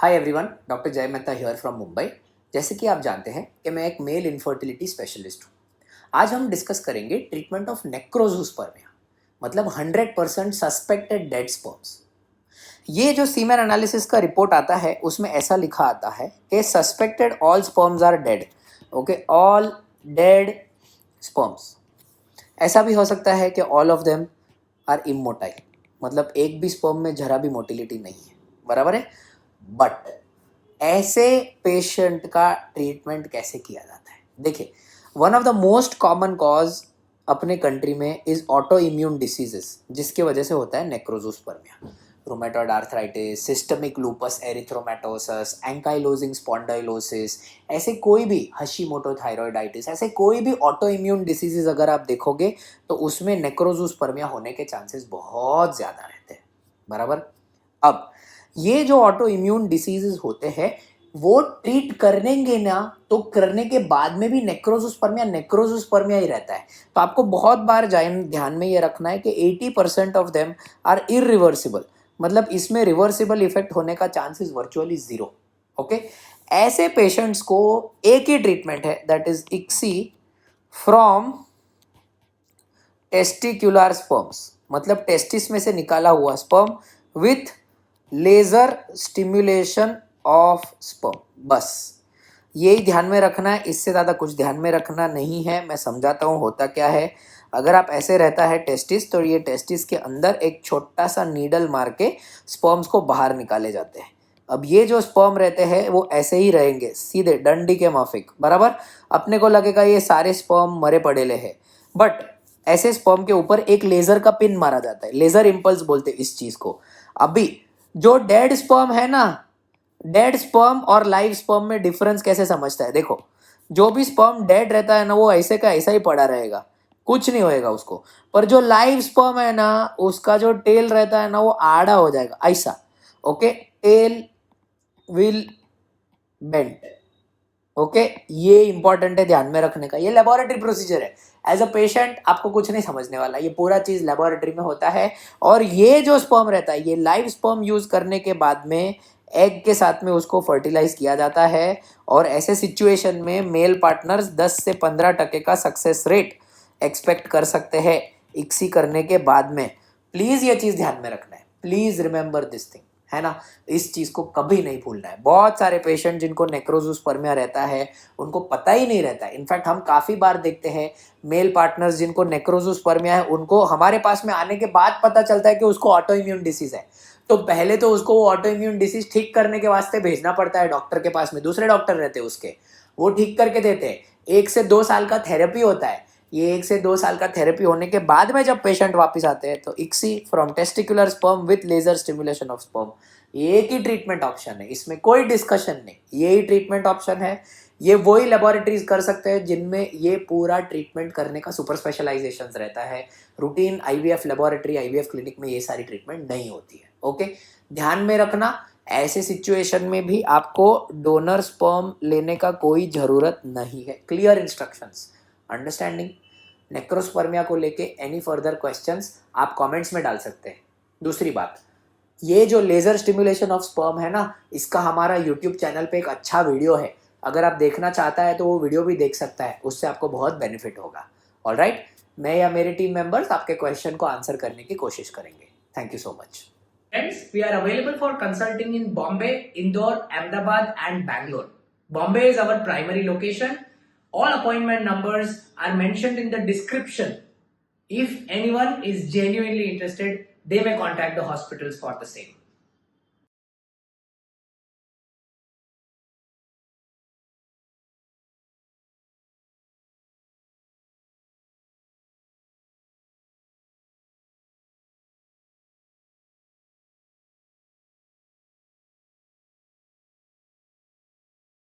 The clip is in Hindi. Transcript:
हाय एवरीवन, डॉक्टर जय मेहता हियर फ्रॉम मुंबई। जैसे कि आप जानते हैं कि मैं एक मेल इनफर्टिलिटी स्पेशलिस्ट हूँ। आज हम डिस्कस करेंगे ट्रीटमेंट ऑफ नेक्रोजोस्पर्मिया, मतलब 100% सस्पेक्टेड डेड स्पर्म्स। ये जो सीमेन एनालिसिस का रिपोर्ट आता है उसमें ऐसा लिखा आता है कि suspected all sperms are dead. Okay, all dead sperms. ऐसा भी हो सकता है कि all of them are immotile, मतलब एक भी स्पर्म में जरा भी मोटिलिटी नहीं है, बराबर है। बट ऐसे पेशेंट का ट्रीटमेंट कैसे किया जाता है? देखिए, one of the most common cause अपने कंट्री में इज ऑटो इम्यून डिसीजेस, जिसकी वजह से होता है necrozoospermia. Rheumatoid arthritis, systemic lupus erythematosus, ankylosing spondylosis, ऐसे कोई भी हशीमोटो थायराइडाइटिस, ऐसे कोई भी ऑटो इम्यून डिसीजेस अगर आप देखोगे तो उसमें नेक्रोजोस्पर्मिया होने के चांसेस बहुत ज़्यादा रहते हैं, बराबर। अब ये जो ऑटो इम्यून डिसीजेस होते हैं वो ट्रीट करेंगे ना तो करने के बाद में भी नेक्रोजोस्पर्मिया ही रहता है। तो आपको बहुत बार ध्यान में ये रखना है कि 80% ऑफ देम आर इरिवर्सिबल, मतलब इसमें रिवर्सिबल इफेक्ट होने का चांसेस वर्चुअली जीरो। ओके, ऐसे पेशेंट्स को एक ही ट्रीटमेंट है, that is ICSI from testicular sperms, मतलब टेस्टिस में से निकाला हुआ sperm with laser stimulation of sperm. बस यही ध्यान में रखना है, इससे ज़्यादा कुछ ध्यान में रखना नहीं है। मैं समझाता हूँ होता क्या है। अगर आप ऐसे रहता है टेस्टिस, तो ये टेस्टिस के अंदर एक छोटा सा नीडल मार के स्पर्म्स को बाहर निकाले जाते हैं। अब ये जो स्पर्म रहते हैं वो ऐसे ही रहेंगे, सीधे डंडी के माफिक, बराबर। अपने को लगेगा ये सारे स्पर्म मरे पड़ेले हैं, बट ऐसे स्पर्म के ऊपर एक लेजर का पिन मारा जाता है, लेजर इंपल्स बोलते हैं इस चीज को। अभी जो डेड स्पर्म है ना, डेड स्पर्म और लाइव स्पर्म में डिफरेंस कैसे समझता है? देखो, जो भी स्पर्म डेड रहता है ना वो ऐसे का ऐसा ही पड़ा रहेगा, कुछ नहीं होएगा उसको। पर जो लाइव स्पर्म है ना, उसका जो टेल रहता है ना वो आड़ा हो जाएगा ऐसा। Okay, tail will bend. Okay, ये इंपॉर्टेंट है ध्यान में रखने का। ये लेबोरेटरी प्रोसीजर है, एज अ पेशेंट आपको कुछ नहीं समझने वाला, ये पूरा चीज लेबोरेटरी में होता है। और ये जो स्पर्म रहता है, ये लाइव स्पर्म यूज करने के बाद में एग के साथ में उसको फर्टिलाइज किया जाता है। और ऐसे सिचुएशन में मेल पार्टनर्स 10 से 15% का सक्सेस रेट एक्सपेक्ट कर सकते हैं इक्सी करने के बाद में। प्लीज ये चीज ध्यान में रखना है, प्लीज रिमेंबर दिस थिंग, है ना। इस चीज को कभी नहीं भूलना है। बहुत सारे पेशेंट जिनको नेक्रोजोस्पर्मिया रहता है उनको पता ही नहीं रहता है। इनफैक्ट हम काफी बार देखते हैं मेल पार्टनर्स जिनको नेक्रोजोस्पर्मिया है, उनको हमारे पास में आने के बाद पता चलता है कि उसको ऑटो इम्यून डिसीज है। तो पहले तो उसको वो ऑटो इम्यून डिसीज ठीक करने के वास्ते भेजना पड़ता है डॉक्टर के पास में, दूसरे डॉक्टर रहते हैं उसके, वो ठीक करके देते हैं। 1 से 2 साल का थेरेपी होता है। ये 1 से 2 साल का थेरेपी होने के बाद में जब पेशेंट वापस आते हैं तो ICSI from testicular sperm with laser stimulation of sperm, ये एक ही ट्रीटमेंट ऑप्शन है, इसमें कोई डिस्कशन नहीं, यही ट्रीटमेंट ऑप्शन है। ये वही लेबोरेटरीज कर सकते हैं जिनमें ये पूरा ट्रीटमेंट करने का सुपर स्पेशलाइजेशन रहता है। Routine IVF laboratory, IVF clinic में ये सारी ट्रीटमेंट नहीं होती है। ओके, ध्यान में रखना, ऐसे सिचुएशन में भी आपको डोनर स्पर्म लेने का कोई जरूरत नहीं है। Clear instructions, understanding. नेक्रोस्पर्मिया को लेके एनी फर्दर क्वेश्चंस आप कमेंट्स में डाल सकते हैं। दूसरी बात, ये जो लेजर स्टिमुलेशन ऑफ स्पर्म है ना, इसका हमारा यूट्यूब चैनल पे एक अच्छा वीडियो है, अगर आप देखना चाहता है तो वो वीडियो भी देख सकता है, उससे आपको बहुत बेनिफिट होगा। ऑलराइट, मैं या मेरे टीम मेंबर्स आपके क्वेश्चन को आंसर करने की कोशिश करेंगे। Thank you so much. Friends, we are available for consulting in Bombay, Indore, Ahmedabad and Bangalore. Bombay is our primary location. All appointment numbers are mentioned in the description. If anyone is genuinely interested, they may contact the hospitals for the same.